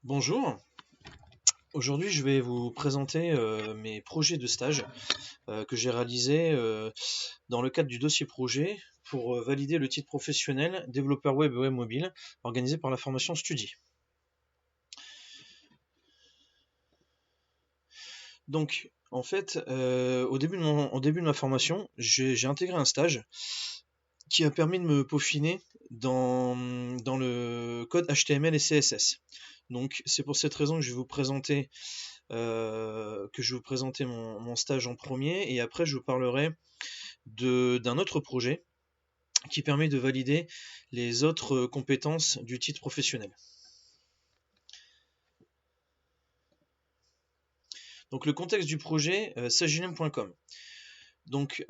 Bonjour, aujourd'hui je vais vous présenter mes projets de stage que j'ai réalisés dans le cadre du dossier projet pour valider le titre professionnel développeur web et web mobile organisé par la formation Studi. Donc en fait, au début de ma formation, j'ai intégré un stage qui a permis de me peaufiner dans le code HTML et CSS. Donc c'est pour cette raison que je vais vous présenter mon stage en premier, et après je vous parlerai d'un autre projet qui permet de valider les autres compétences du titre professionnel. Donc le contexte du projet, sagilem.com. Donc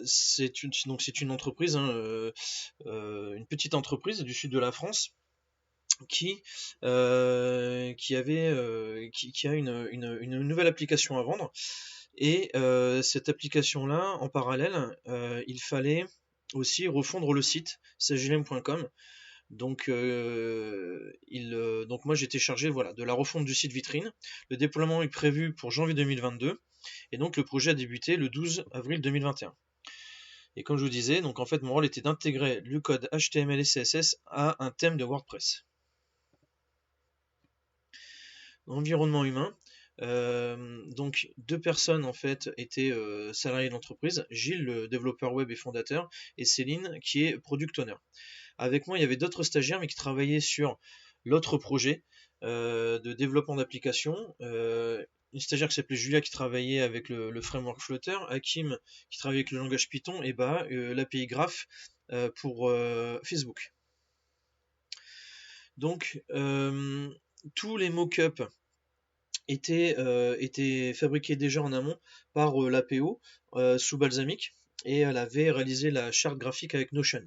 c'est une entreprise, une petite entreprise du sud de la France qui a une nouvelle application à vendre. Et cette application-là, en parallèle, il fallait aussi refondre le site sagilem.com. Donc moi j'étais chargé, voilà, de la refonte du site vitrine. Le déploiement est prévu pour janvier 2022 et donc le projet a débuté le 12 avril 2021. Et comme je vous disais, donc en fait mon rôle était d'intégrer le code HTML et CSS à un thème de WordPress. Environnement humain. Donc deux personnes en fait étaient salariés de l'entreprise, Gilles, le développeur web et fondateur, et Céline qui est product owner. Avec moi il y avait d'autres stagiaires mais qui travaillaient sur l'autre projet de développement d'application. Une stagiaire qui s'appelait Julia qui travaillait avec le framework Flutter, Hakim qui travaillait avec le langage Python, et l'API Graph pour Facebook. Donc tous les mock-ups étaient fabriqués déjà en amont par l'APO sous Balsamiq, et elle avait réalisé la charte graphique avec Notion.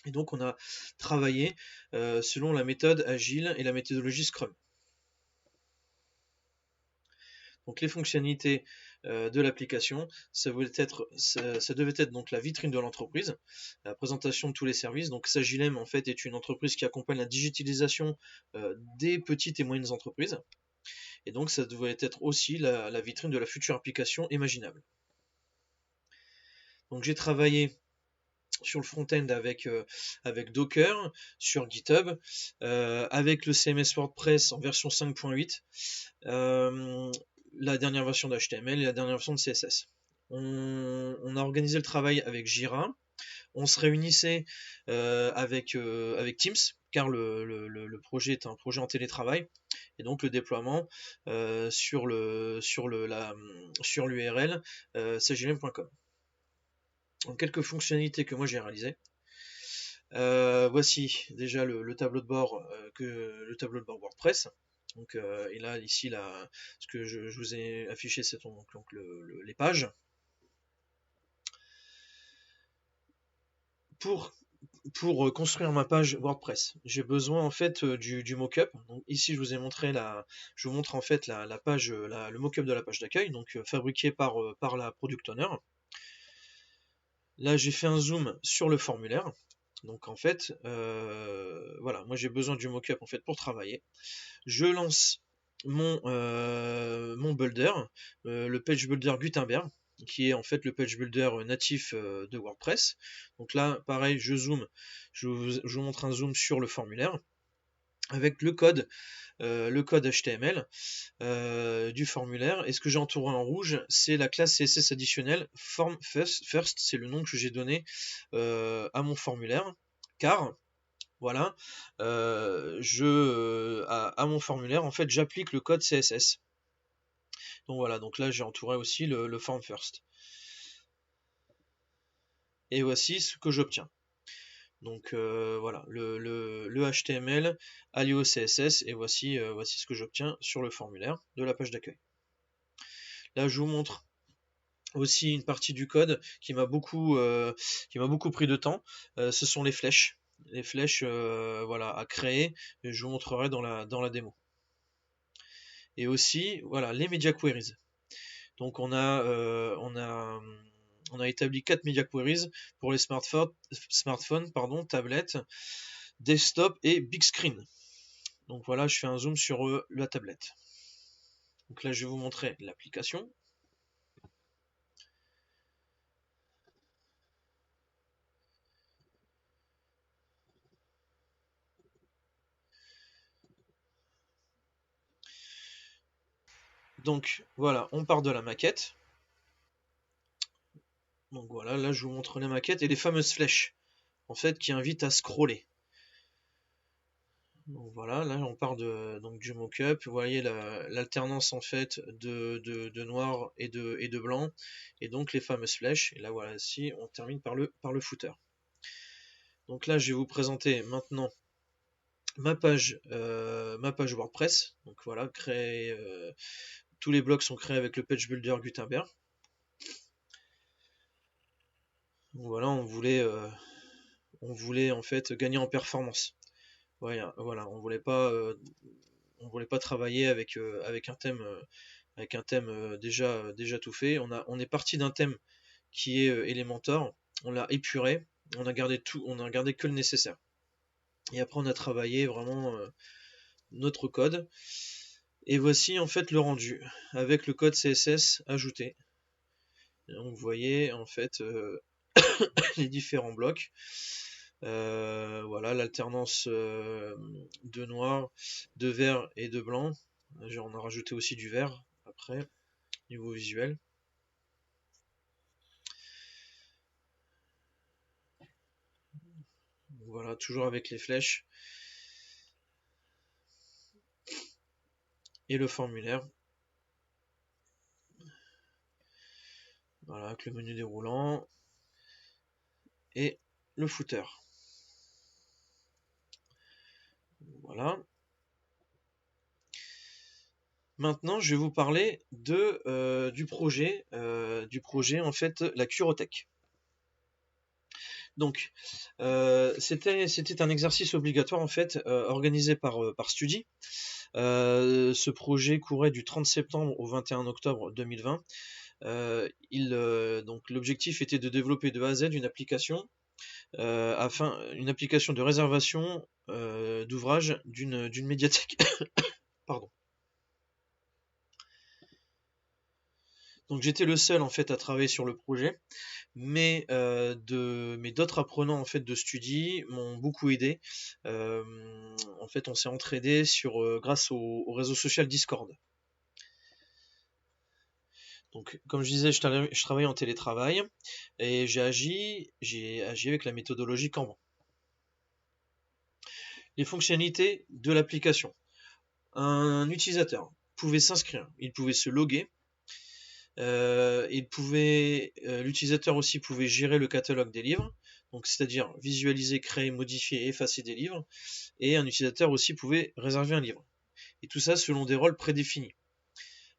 Et donc on a travaillé selon la méthode agile et la méthodologie Scrum. Donc les fonctionnalités de l'application, ça devait être donc la vitrine de l'entreprise, la présentation de tous les services. Donc Sagilem en fait est une entreprise qui accompagne la digitalisation des petites et moyennes entreprises. Et donc ça devait être aussi la vitrine de la future application imaginable. Donc j'ai travaillé sur le front-end avec Docker, sur GitHub, avec le CMS WordPress en version 5.8, la dernière version d'HTML et la dernière version de CSS. On a organisé le travail avec Jira. On se réunissait avec Teams, car le projet est un projet en télétravail, et donc le déploiement sur l'URL sagilem.com. Donc quelques fonctionnalités que moi j'ai réalisées. Voici déjà le tableau de bord WordPress. Donc, et là ici ce que je vous ai affiché, c'est donc les pages. Pour construire ma page WordPress, j'ai besoin en fait du mock-up. Donc ici je vous montre en fait la page, le mock-up de la page d'accueil, donc fabriqué par la product owner. Là j'ai fait un zoom sur le formulaire. Donc en fait, voilà, moi j'ai besoin du mock-up en fait pour travailler. Je lance mon builder, le page builder Gutenberg, qui est en fait le page builder natif de WordPress. Donc là, pareil, je vous montre un zoom sur le formulaire avec le code HTML du formulaire. Et ce que j'ai entouré en rouge, c'est la classe CSS additionnelle form first, c'est le nom que j'ai donné à mon formulaire, car voilà, à mon formulaire en fait j'applique le code CSS. Donc voilà, donc là j'ai entouré aussi le form first. Et voici ce que j'obtiens. Donc voilà, le HTML allié au CSS, et voici ce que j'obtiens sur le formulaire de la page d'accueil. Là je vous montre aussi une partie du code qui m'a beaucoup pris de temps. Ce sont les flèches. Les flèches voilà, à créer, je vous montrerai dans la démo. Et aussi voilà, les media queries. Donc on a établi 4 media queries pour les smartphones, tablettes, desktop et big screen. Donc voilà, je fais un zoom sur la tablette. Donc là, je vais vous montrer l'application. Donc voilà, on part de la maquette. Donc voilà, là je vous montre la maquette et les fameuses flèches, en fait, qui invitent à scroller. Donc voilà, là on part donc du mock-up. Vous voyez l'alternance en fait de noir et de blanc, et donc les fameuses flèches. Et là voilà, ici on termine par le footer. Donc là je vais vous présenter maintenant ma page WordPress. Donc voilà, tous les blocs sont créés avec le page builder Gutenberg. Donc voilà, on voulait en fait gagner en performance. Voilà, on voulait pas travailler avec un thème déjà tout fait. On est parti d'un thème qui est Elementor, on l'a épuré, on a gardé que le nécessaire. Et après on a travaillé vraiment notre code. Et voici en fait le rendu avec le code CSS ajouté. Donc vous voyez en fait les différents blocs. Voilà, l'alternance de noir, de vert et de blanc. On a rajouté aussi du vert après, niveau visuel. Voilà, toujours avec les flèches. Et le formulaire. Voilà, avec le menu déroulant. Et le footer. Voilà. Maintenant, je vais vous parler du projet en fait, la Curotech. Donc, c'était un exercice obligatoire en fait, organisé par Studi. Ce projet courait du 30 septembre au 21 octobre 2020. Donc l'objectif était de développer de A à Z une application une application de réservation d'ouvrages d'une médiathèque. Pardon. Donc j'étais le seul en fait à travailler sur le projet, mais d'autres apprenants en fait de Studi m'ont beaucoup aidé. En fait, on s'est entraidé grâce au réseau social Discord. Donc, comme je disais, je travaille en télétravail et j'ai agi avec la méthodologie Kanban. Les fonctionnalités de l'application. Un utilisateur pouvait s'inscrire, il pouvait se loguer, l'utilisateur aussi pouvait gérer le catalogue des livres, donc c'est-à-dire visualiser, créer, modifier et effacer des livres, et un utilisateur aussi pouvait réserver un livre. Et tout ça selon des rôles prédéfinis.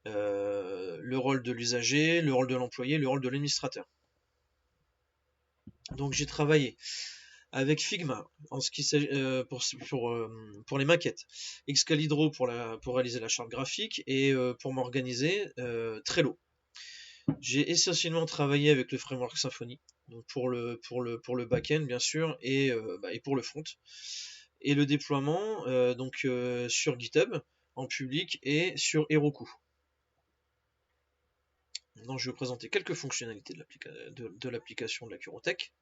Le rôle de l'usager, le rôle de l'employé, le rôle de l'administrateur. Donc j'ai travaillé avec Figma en ce qui pour les maquettes, Excalibur pour réaliser la charte graphique et pour m'organiser Trello. J'ai essentiellement travaillé avec le framework Symfony, donc pour le back-end bien sûr et pour le front. Et le déploiement sur GitHub en public et sur Heroku. Maintenant, je vais vous présenter quelques fonctionnalités de l'application de la Curotech.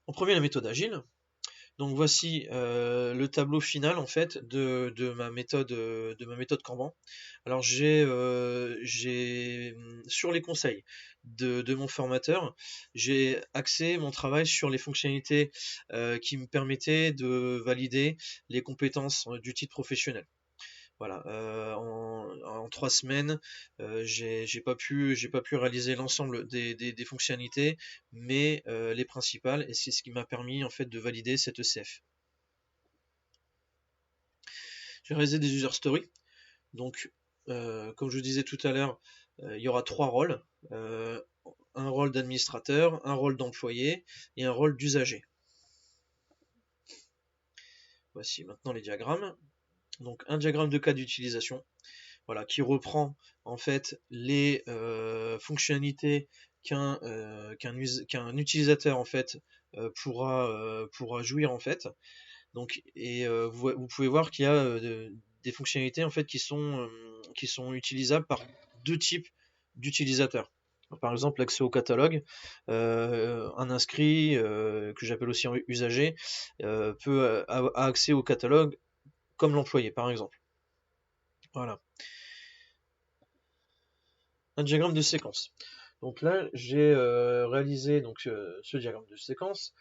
En premier, la méthode agile. Donc voici le tableau final en fait de ma méthode Kanban. Alors sur les conseils de mon formateur, j'ai axé mon travail sur les fonctionnalités qui me permettaient de valider les compétences du titre professionnel. Voilà, en 3 semaines, j'ai pas pu réaliser l'ensemble des fonctionnalités, mais les principales, et c'est ce qui m'a permis en fait de valider cette ECF. J'ai réalisé des user stories. Donc, comme je vous disais tout à l'heure, il y aura 3 rôles. Un rôle d'administrateur, un rôle d'employé et un rôle d'usager. Voici maintenant les diagrammes. Donc un diagramme de cas d'utilisation, voilà, qui reprend en fait les fonctionnalités qu'un utilisateur en fait pourra jouir en fait. Donc, et vous pouvez voir qu'il y a des fonctionnalités en fait qui sont utilisables par deux types d'utilisateurs. Par exemple, l'accès au catalogue, un inscrit, que j'appelle aussi un usager, a accès au catalogue comme l'employé, par exemple. Voilà. Un diagramme de séquence. Donc là, j'ai réalisé ce diagramme de séquence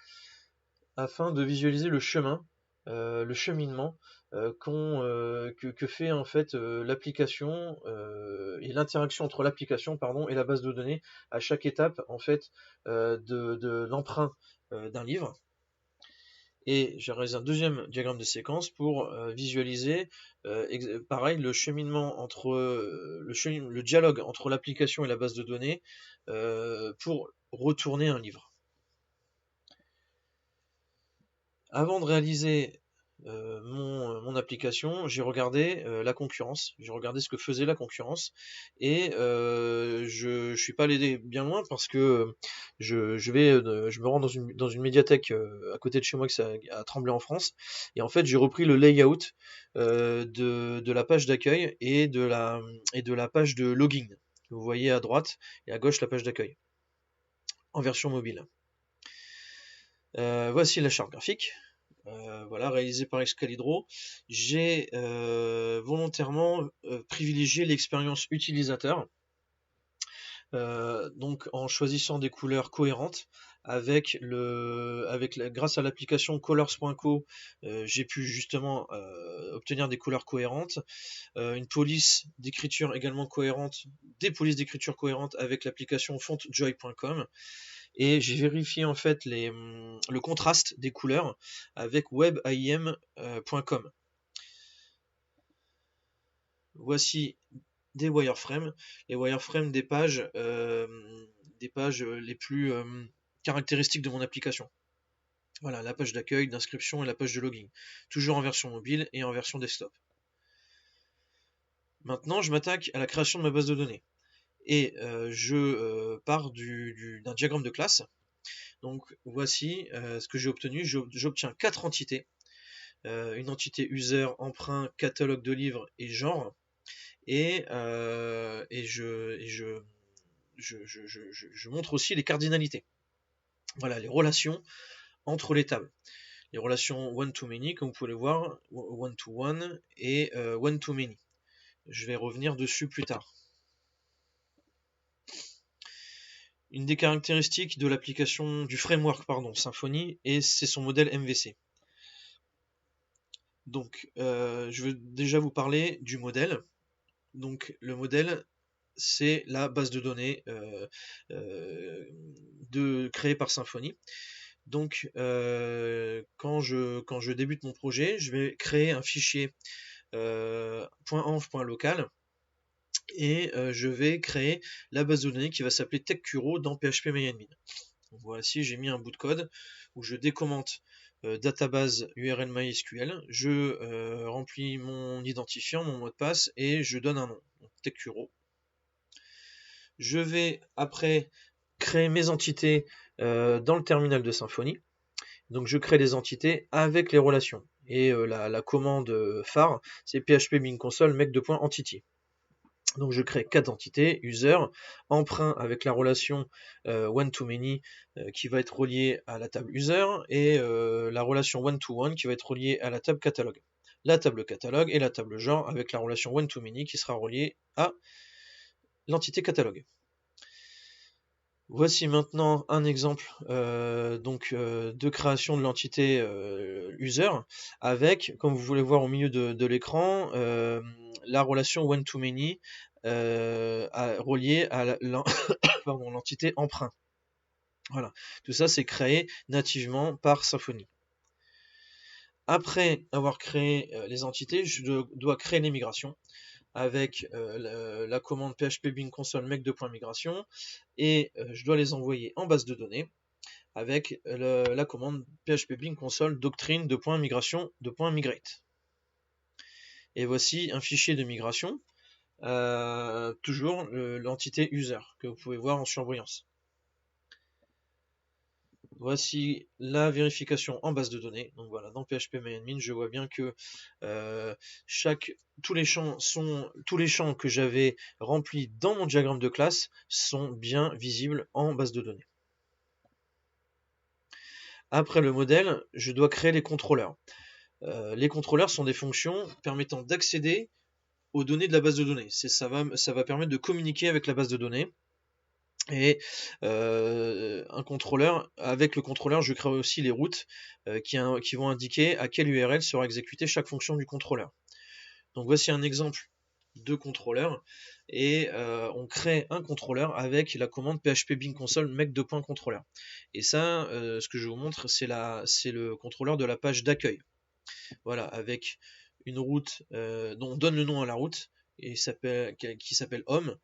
afin de visualiser le chemin, le cheminement que fait en fait l'application et l'interaction entre l'application et la base de données à chaque étape en fait de l'emprunt d'un livre. Et j'ai réalisé un deuxième diagramme de séquence pour visualiser pareil le cheminement entre le dialogue entre l'application et la base de données pour retourner un livre. Avant de réaliser mon application, j'ai regardé la concurrence, j'ai regardé ce que faisait la concurrence, et je suis pas allé bien loin parce que je me rends dans une médiathèque à côté de chez moi, à Tremblay en France, et en fait j'ai repris le layout de la page d'accueil et de la page de login. Vous voyez à droite et à gauche la page d'accueil en version mobile. Voici la charte graphique. Voilà, réalisé par Excalibro. J'ai volontairement privilégié l'expérience utilisateur, donc en choisissant des couleurs cohérentes grâce à l'application colors.co, j'ai pu justement obtenir des couleurs cohérentes, une police d'écriture également cohérente, des polices d'écriture cohérentes avec l'application fontjoy.com. Et j'ai vérifié en fait le contraste des couleurs avec webaim.com. Voici des wireframes, les wireframes des pages les plus caractéristiques de mon application. Voilà, la page d'accueil, d'inscription et la page de login, toujours en version mobile et en version desktop. Maintenant, je m'attaque à la création de ma base de données. Et je pars d'un diagramme de classe. Donc voici ce que j'ai obtenu. J'obtiens 4 entités. Une entité user, emprunt, catalogue de livres et genre. Et je montre aussi les cardinalités. Voilà, les relations entre les tables. Les relations one-to-many, comme vous pouvez le voir, one-to-one et one-to-many. Je vais revenir dessus plus tard. Une des caractéristiques de l'application du framework Symfony, et c'est son modèle MVC. Donc, je vais déjà vous parler du modèle. Donc, le modèle, c'est la base de données créée par Symfony. Donc, quand je débute mon projet, je vais créer un fichier .env.local et je vais créer la base de données qui va s'appeler TechCuro dans PHP-MyAdmin. Voici, j'ai mis un bout de code où je décommente database URL MySQL, je remplis mon identifiant, mon mot de passe et je donne un nom, TechCuro. Je vais après créer mes entités dans le terminal de Symfony. Donc je crée des entités avec les relations. Et la commande phare, c'est php bin console make2.entity. Donc je crée 4 entités, user, emprunt avec la relation one-to-many qui va être reliée à la table user, et la relation one-to-one qui va être reliée à la table catalogue. La table catalogue et la table genre avec la relation one-to-many qui sera reliée à l'entité catalogue. Voici maintenant un exemple de création de l'entité user avec, comme vous voulez voir au milieu de l'écran, la relation one-to-many reliée à l'entité emprunt. Voilà, tout ça c'est créé nativement par Symfony. Après avoir créé les entités, je dois créer les migrations avec la commande php bin console make2.migration, et je dois les envoyer en base de données avec la commande php bin console doctrine.migration.migrate. Et voici un fichier de migration, toujours l'entité user que vous pouvez voir en surbrillance. voici la vérification en base de données. Donc voilà, dans PHP-MyAdmin, je vois bien que tous les champs que j'avais remplis dans mon diagramme de classe sont bien visibles en base de données. Après le modèle, je dois créer les contrôleurs. Les contrôleurs sont des fonctions permettant d'accéder aux données de la base de données. Ça va permettre de communiquer avec la base de données. Et avec le contrôleur, je crée aussi les routes qui vont indiquer à quelle URL sera exécutée chaque fonction du contrôleur. Donc voici un exemple de contrôleur, et on crée un contrôleur avec la commande php bin console make2.controller. Et ça, ce que je vous montre, c'est le contrôleur de la page d'accueil. Voilà, avec une route dont on donne le nom à la route et qui s'appelle home.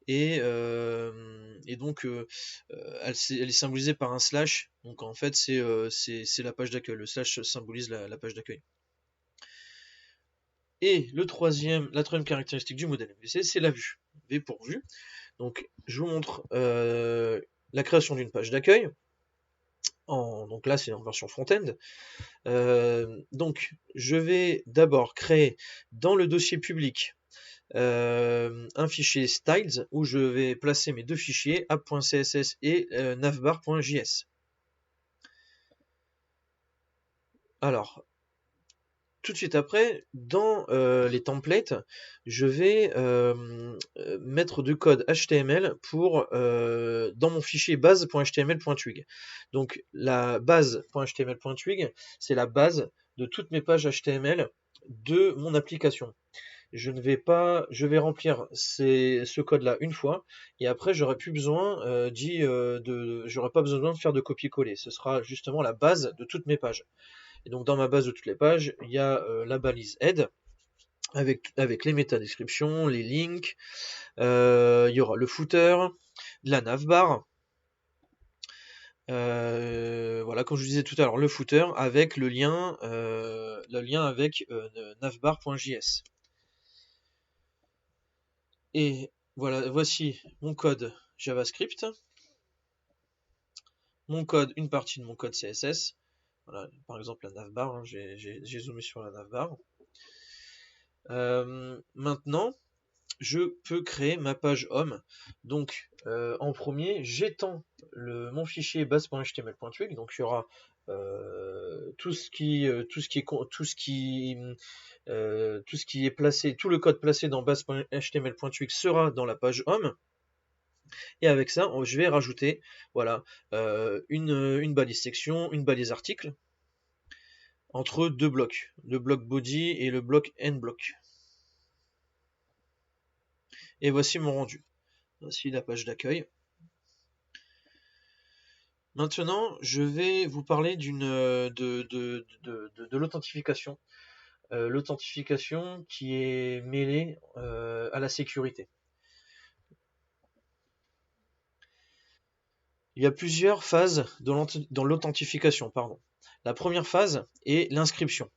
Et donc elle est symbolisée par un slash. Donc en fait c'est la page d'accueil. Le slash symbolise la page d'accueil. Et la troisième caractéristique du modèle MVC, c'est la vue. V pour vue. Donc je vous montre la création d'une page d'accueil. Donc là c'est en version front-end. Donc je vais d'abord créer dans le dossier public un fichier styles où je vais placer mes deux fichiers app.css et navbar.js. Alors, tout de suite après, dans les templates, je vais mettre du code HTML dans mon fichier base.html.twig. Donc la base.html.twig, c'est la base de toutes mes pages HTML de mon application. Je vais remplir ce code-là une fois, et après j'aurai plus besoin j'aurai pas besoin de faire de copier-coller. Ce sera justement la base de toutes mes pages. Et donc dans ma base de toutes les pages, il y a la balise head avec les métadescriptions, les links, il y aura le footer, la navbar. Voilà, comme je vous disais tout à l'heure, le footer avec le lien avec navbar.js. Et voilà, voici mon code JavaScript, une partie de mon code CSS. Voilà, par exemple la navbar, hein, j'ai zoomé sur la navbar. Maintenant, je peux créer ma page home. Donc, en premier, j'étends mon fichier base.html.twig. Donc, il y aura tout ce qui est placé, tout le code placé dans base.html.twig sera dans la page home. Et avec ça, je vais rajouter voilà, une balise section, une balise article, entre deux blocs, le bloc body et le bloc end block. Et voici mon rendu. Voici la page d'accueil. Maintenant, je vais vous parler de l'authentification. L'authentification qui est mêlée à la sécurité. Il y a plusieurs phases dans l'authentification. La première phase est l'inscription.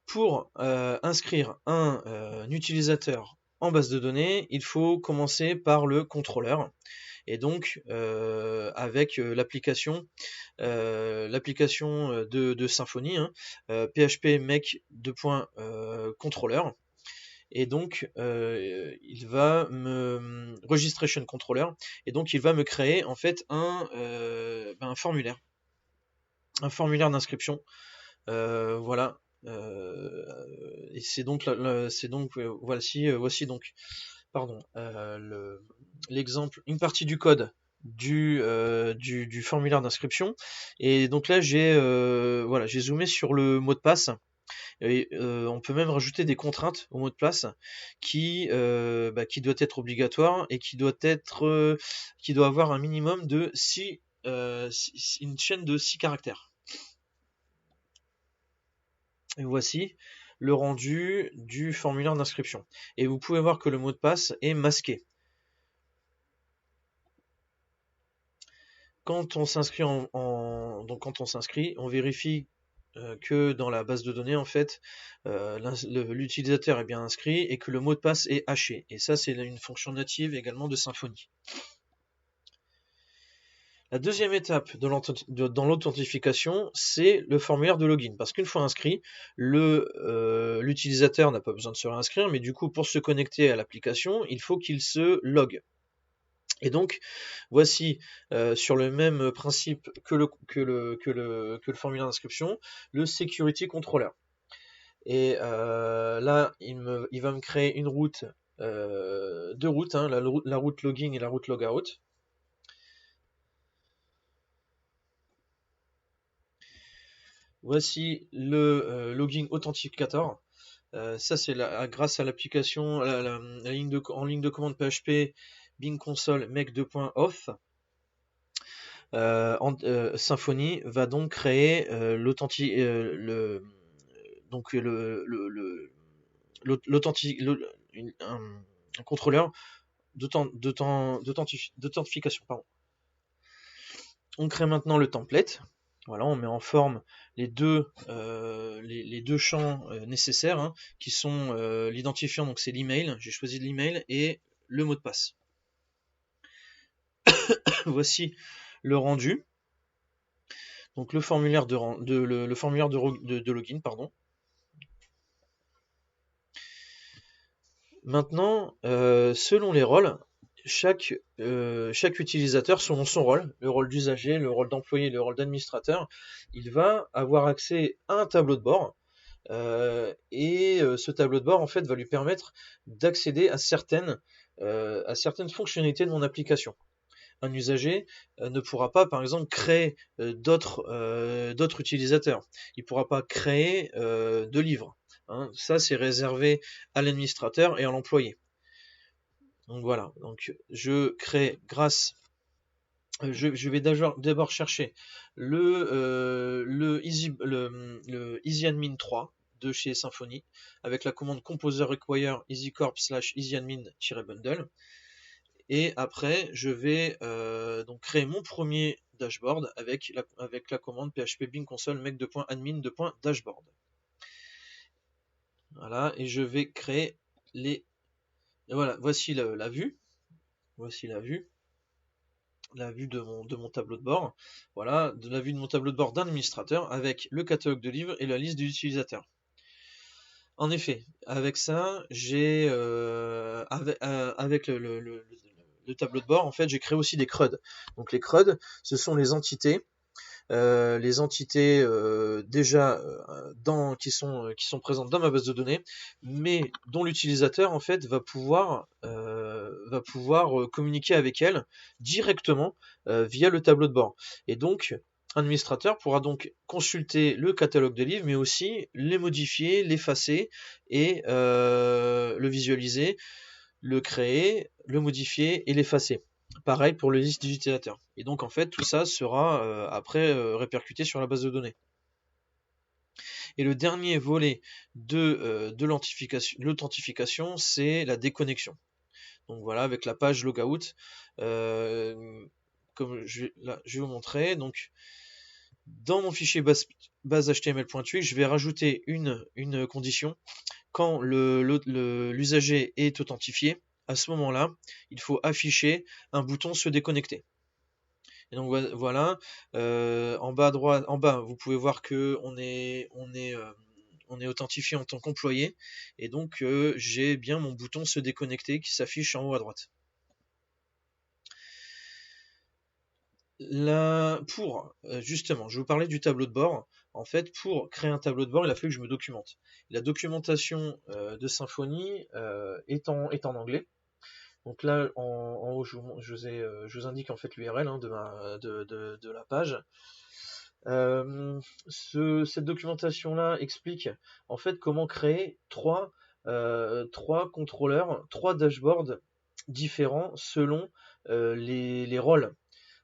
Pour inscrire un utilisateur en base de données, il faut commencer par le contrôleur. Et donc avec l'application de Symfony, hein, PHP make .controller. Et donc il va registration controller, et donc il va me créer en fait un formulaire d'inscription. Voilà. Et c'est donc voici donc l'exemple, une partie du code du formulaire d'inscription. Et donc là j'ai zoomé sur le mot de passe. Et on peut même rajouter des contraintes au mot de passe qui doit être obligatoire et qui doit avoir un minimum de une chaîne de 6 caractères. Et voici le rendu du formulaire d'inscription. Et vous pouvez voir que le mot de passe est masqué. Quand on s'inscrit on vérifie que dans la base de données, en fait, l'utilisateur est bien inscrit et que le mot de passe est haché. Et ça, c'est une fonction native également de Symfony. La deuxième étape dans l'authentification, c'est le formulaire de login. Parce qu'une fois inscrit, l'utilisateur n'a pas besoin de se réinscrire, mais du coup, pour se connecter à l'application, il faut qu'il se logue. Et donc, voici sur le même principe que le formulaire d'inscription, le Security Controller. Et là, il va me créer une route, deux routes, hein, la route login et la route logout. Voici le login authenticator. Ça, c'est grâce à l'application, en ligne de commande PHP Bing Console make 2.auth. Symfony va donc créer un contrôleur d'authentification. On crée maintenant le template. Voilà, on met en forme les deux champs nécessaires, hein, qui sont l'identifiant, donc c'est l'email, j'ai choisi de l'email, et le mot de passe. Voici le rendu. Donc le formulaire de login, pardon. Maintenant, selon les rôles, chaque utilisateur, selon son rôle, le rôle d'usager, le rôle d'employé, le rôle d'administrateur, il va avoir accès à un tableau de bord. Et ce tableau de bord, en fait, va lui permettre d'accéder à certaines fonctionnalités de mon application. Un usager ne pourra pas, par exemple, créer d'autres utilisateurs. Il ne pourra pas créer de livres. Hein. Ça, c'est réservé à l'administrateur et à l'employé. Donc voilà. Donc je crée je vais d'abord chercher le EasyAdmin 3 de chez Symfony avec la commande composer require easycorp/easyadmin-bundle. Et après, je vais donc créer mon premier dashboard avec la commande php bing console make2.admin2.dashboard. Voilà, et je vais créer les. Et voilà, voici la vue. Voici la vue de mon tableau de bord. Voilà, de la vue de mon tableau de bord d'administrateur avec le catalogue de livres et la liste des utilisateurs. En effet, avec ça, j'ai avec le tableau de bord, en fait, j'ai créé aussi des CRUD. Donc les CRUD, ce sont les entités déjà qui sont présentes dans ma base de données, mais dont l'utilisateur en fait va pouvoir communiquer avec elles directement via le tableau de bord. Et donc un administrateur pourra donc consulter le catalogue des livres, mais aussi les modifier, l'effacer et le visualiser, le créer, le modifier et l'effacer. Pareil pour le liste d'utilisateurs. Et donc en fait tout ça sera après répercuté sur la base de données. Et le dernier volet de l'authentification, c'est la déconnexion. Donc voilà, avec la page logout, comme je vais vous montrer. Donc dans mon fichier base HTML.txt, je vais rajouter une condition. Quand l'usager est authentifié, à ce moment-là, il faut afficher un bouton se déconnecter. Et donc voilà, en bas à droite, vous pouvez voir que on est authentifié en tant qu'employé, et donc j'ai bien mon bouton se déconnecter qui s'affiche en haut à droite. Là, justement, je vais vous parler du tableau de bord. En fait, pour créer un tableau de bord, il a fallu que je me documente. La documentation de Symfony est en anglais. Donc là, en haut, je vous indique en fait l'URL hein, de la page. Cette documentation-là explique en fait comment créer trois contrôleurs, trois dashboards différents selon les rôles.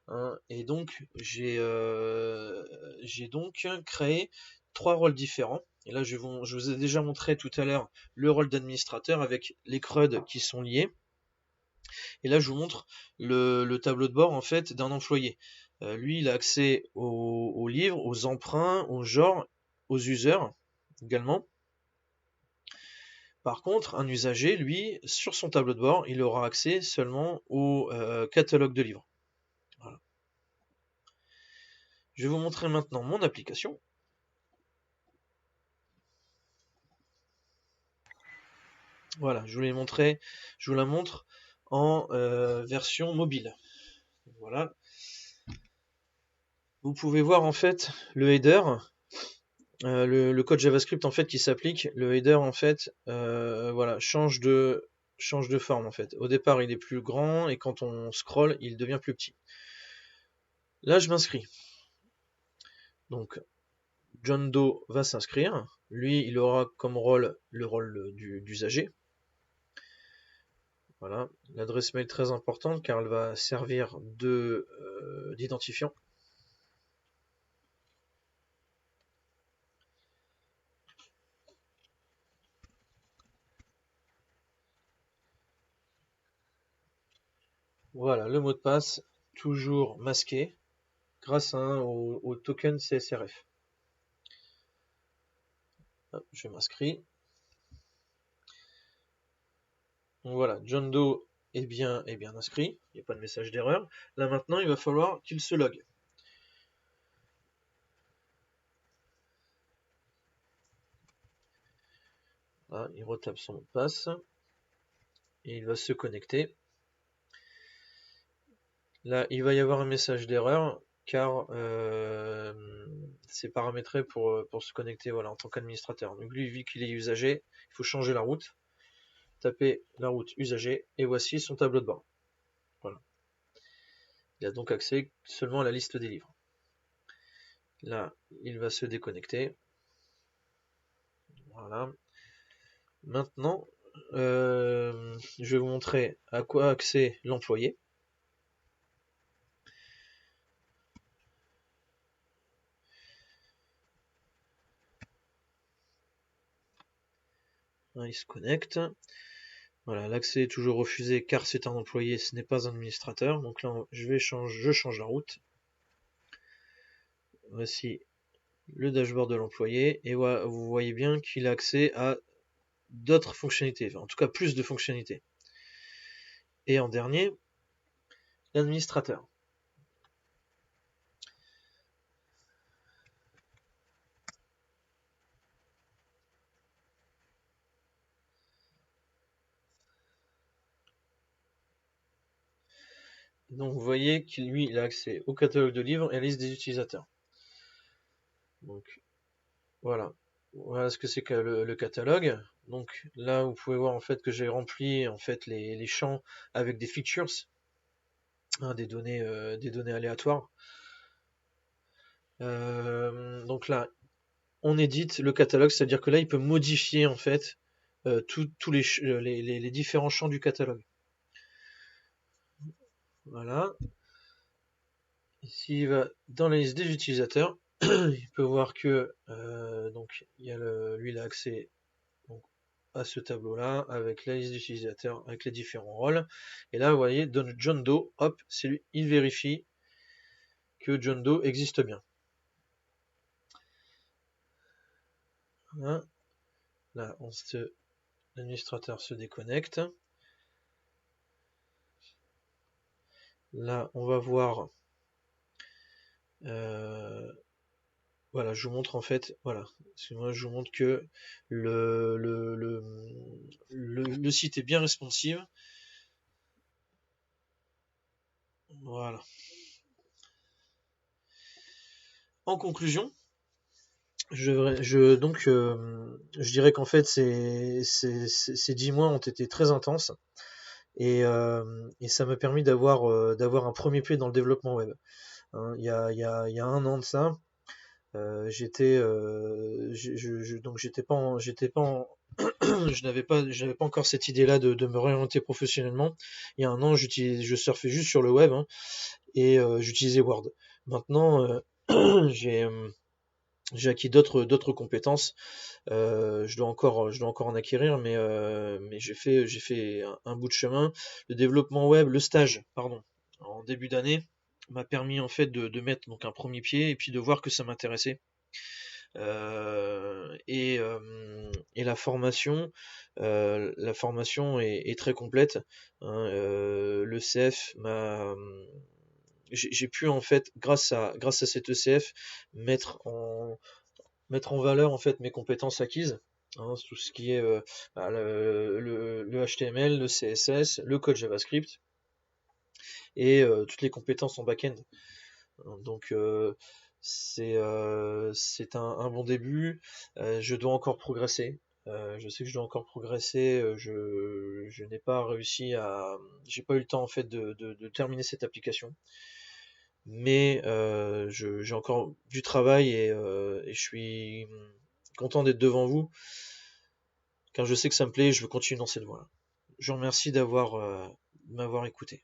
Hein. Et donc j'ai donc créé trois rôles différents. Et là, je vous ai déjà montré tout à l'heure le rôle d'administrateur avec les CRUD qui sont liés. Et là, je vous montre le tableau de bord en fait d'un employé. Lui, il a accès aux livres, aux emprunts, aux genres, aux users également. Par contre, un usager, lui, sur son tableau de bord, il aura accès seulement au catalogue de livres. Voilà. Je vais vous montrer maintenant mon application. Voilà, je vous la montre en version mobile. Voilà. Vous pouvez voir en fait le header, le code JavaScript en fait qui s'applique. Le header en fait, voilà, change de forme en fait. Au départ, il est plus grand et quand on scrolle, il devient plus petit. Là, je m'inscris. Donc, John Doe va s'inscrire. Lui, il aura comme rôle le rôle d'usager. Voilà, l'adresse mail très importante car elle va servir d'identifiant. Voilà, le mot de passe, toujours masqué, grâce au token CSRF. Hop, je m'inscris. Donc voilà, John Doe est bien inscrit, il n'y a pas de message d'erreur. Là maintenant, il va falloir qu'il se log. Voilà, il retape son mot de passe et il va se connecter. Là, il va y avoir un message d'erreur car c'est paramétré pour se connecter, voilà, en tant qu'administrateur. Donc lui, vu qu'il est usager, il faut changer la route. Taper la route usager et voici son tableau de bord. Voilà. Il a donc accès seulement à la liste des livres. Là, il va se déconnecter. Voilà. Maintenant, je vais vous montrer à quoi a accès l'employé. Il se connecte. Voilà, l'accès est toujours refusé car c'est un employé, ce n'est pas un administrateur. Donc là, je change la route. Voici le dashboard de l'employé et vous voyez bien qu'il a accès à d'autres fonctionnalités, enfin, en tout cas plus de fonctionnalités. Et en dernier, l'administrateur. Donc vous voyez qu'il lui il a accès au catalogue de livres et à la liste des utilisateurs. Donc voilà, voilà ce que c'est que le catalogue. Donc là vous pouvez voir en fait que j'ai rempli en fait les champs avec des features, hein, des données aléatoires. Donc là on édite le catalogue, c'est-à-dire que là il peut modifier en fait tous les différents champs du catalogue. Voilà. S'il va dans la liste des utilisateurs, il peut voir que donc il y a lui il a accès donc, à ce tableau-là avec la liste d'utilisateurs, avec les différents rôles. Et là, vous voyez, John Doe, hop, c'est lui, il vérifie que John Doe existe bien. Voilà. Là, l'administrateur se déconnecte. Là, on va voir. Voilà, je vous montre en fait, voilà, excusez-moi, je vous montre que le site est bien responsive. Voilà. En conclusion, je dirais qu'en fait ces 10 mois ont été très intenses et ça m'a permis d'avoir un premier pied dans le développement web. Hein, il y a un an de ça, donc je n'avais pas encore cette idée-là de me réorienter professionnellement. Il y a un an, je surfais juste sur le web, hein, et j'utilisais Word. Maintenant, j'ai acquis d'autres compétences. Je dois encore en acquérir, mais j'ai fait un bout de chemin. Le développement web, le stage, pardon, en début d'année, m'a permis en fait de mettre donc un premier pied et puis de voir que ça m'intéressait. Et la formation est très complète, hein. Le CF j'ai pu en fait, grâce à cet ECF, mettre en, mettre en valeur en fait mes compétences acquises. Hein, tout ce qui est le HTML, le CSS, le code JavaScript et toutes les compétences en back-end. Donc c'est un bon début. Je dois encore progresser. Je sais que je dois encore progresser. Je n'ai pas réussi à, j'ai pas eu le temps en fait de terminer cette application. Mais j'ai encore du travail et je suis content d'être devant vous, car je sais que ça me plaît et je veux continuer dans cette voie-là. Je vous remercie m'avoir écouté.